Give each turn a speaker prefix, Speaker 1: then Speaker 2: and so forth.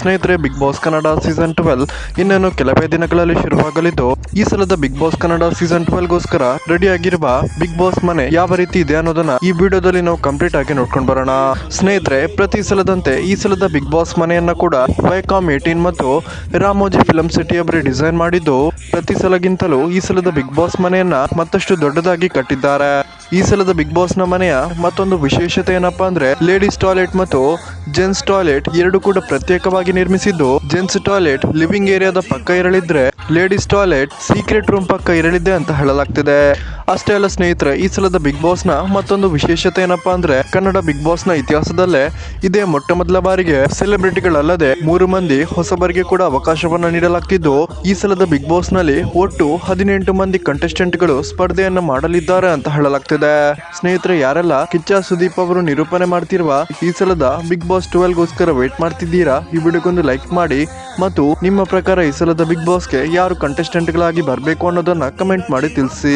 Speaker 1: ಸ್ನೇಹಿತರೆ, big Boss Kannada season 12 ಇನ್ನೇನು ಕೆಲವೇ ದಿನಗಳಲ್ಲಿ ಶುರುವಾಗಲಿದ್ದು, ಈ ಸಲದ ಬಿಗ್ ಬಾಸ್ ಕನ್ನಡ ಸೀಸನ್ 12ಗೋಸ್ಕರ ರೆಡಿ ಆಗಿರುವ ಬಿಗ್ ಬಾಸ್ ಮನೆ ಯಾವ ರೀತಿ ಇದೆ ಅನ್ನೋದನ್ನ ಈ ವಿಡಿಯೋದಲ್ಲಿ ನಾವು ಕಂಪ್ಲೀಟ್ ಆಗಿ ನೋಡ್ಕೊಂಡು ಬರೋಣ. ಸ್ನೇಹಿತರೆ, ಪ್ರತಿ ಸಲದಂತೆ ಈ ಸಲದ ಬಿಗ್ ಬಾಸ್ ಮನೆಯನ್ನ ಕೂಡ ವೈಕಾಮ್ 18 ಮತ್ತು ರಾಮೋಜಿ ಫಿಲಂ ಸಿಟಿ ಅವರೇ ಡಿಸೈನ್ ಮಾಡಿದ್ದು, ಪ್ರತಿ ಸಲಗಿಂತಲೂ ಈ ಸಲದ ಬಿಗ್ ಬಾಸ್ ಮನೆಯನ್ನ ಮತ್ತಷ್ಟು ದೊಡ್ಡದಾಗಿ ಕಟ್ಟಿದ್ದಾರೆ. ಈ ಸಲದ ಬಿಗ್ ಬಾಸ್ ನ ಮನೆಯ ಮತ್ತೊಂದು ವಿಶೇಷತೆ ಏನಪ್ಪಾ ಅಂದ್ರೆ, ಲೇಡೀಸ್ ಟಾಯ್ಲೆಟ್ ಮತ್ತು ಜೆಂಟ್ಸ್ ಟಾಯ್ಲೆಟ್ ಎರಡು ಕೂಡ ಪ್ರತ್ಯೇಕವಾಗಿ ನಿರ್ಮಿಸಿದ್ದು, ಜೆಂಟ್ಸ್ ಟಾಯ್ಲೆಟ್ ಲಿವಿಂಗ್ ಏರಿಯಾದ ಪಕ್ಕ ಇರಲಿದ್ರೆ, ಲೇಡೀಸ್ ಟಾಯ್ಲೆಟ್ ಸೀಕ್ರೆಟ್ ರೂಮ್ ಪಕ್ಕ ಇರಲಿದೆ ಅಂತ ಹೇಳಲಾಗ್ತಿದೆ. ಅಷ್ಟೇ ಅಲ್ಲ ಸ್ನೇಹಿತರೆ, ಈ ಸಲದ ಬಿಗ್ ಬಾಸ್ ನ ಮತ್ತೊಂದು ವಿಶೇಷತೆ ಏನಪ್ಪಾ ಅಂದ್ರೆ, ಕನ್ನಡ ಬಿಗ್ ಬಾಸ್ ನ ಇತಿಹಾಸದಲ್ಲೇ ಇದೇ ಮೊಟ್ಟ ಮೊದಲ ಬಾರಿಗೆ ಸೆಲೆಬ್ರಿಟಿಗಳಲ್ಲದೆ 3 ಮಂದಿ ಹೊಸಬರಿಗೆ ಕೂಡ ಅವಕಾಶವನ್ನ ನೀಡಲಾಗ್ತಿದ್ದು, ಈ ಸಲದ ಬಿಗ್ ಬಾಸ್ ನಲ್ಲಿ ಒಟ್ಟು 18 ಮಂದಿ ಕಂಟೆಸ್ಟೆಂಟ್ ಗಳು ಸ್ಪರ್ಧೆಯನ್ನ ಮಾಡಲಿದ್ದಾರೆ ಅಂತ ಹೇಳಲಾಗ್ತಿದೆ. ಸ್ನೇಹಿತರೆ, ಯಾರೆಲ್ಲ ಕಿಚ್ಚ ಸುದೀಪ್ ಅವರು ನಿರೂಪಣೆ ಮಾಡ್ತಿರುವ ಈ ಸಲದ ಬಿಗ್ ಬಾಸ್ 12ಗೋಸ್ಕರ ವೇಟ್ ಮಾಡ್ತಿದ್ದೀರಾ, ಈ ವಿಡಿಯೋಗೊಂದು ಲೈಕ್ ಮಾಡಿ ಮತ್ತು ನಿಮ್ಮ ಪ್ರಕಾರ ಈ ಸಲದ ಬಿಗ್ ಬಾಸ್ಗೆ ಯಾರು ಕಂಟೆಸ್ಟೆಂಟ್ ಗಳಾಗಿ ಬರಬೇಕು ಅನ್ನೋದನ್ನ ಕಮೆಂಟ್ ಮಾಡಿ ತಿಳಿಸಿ.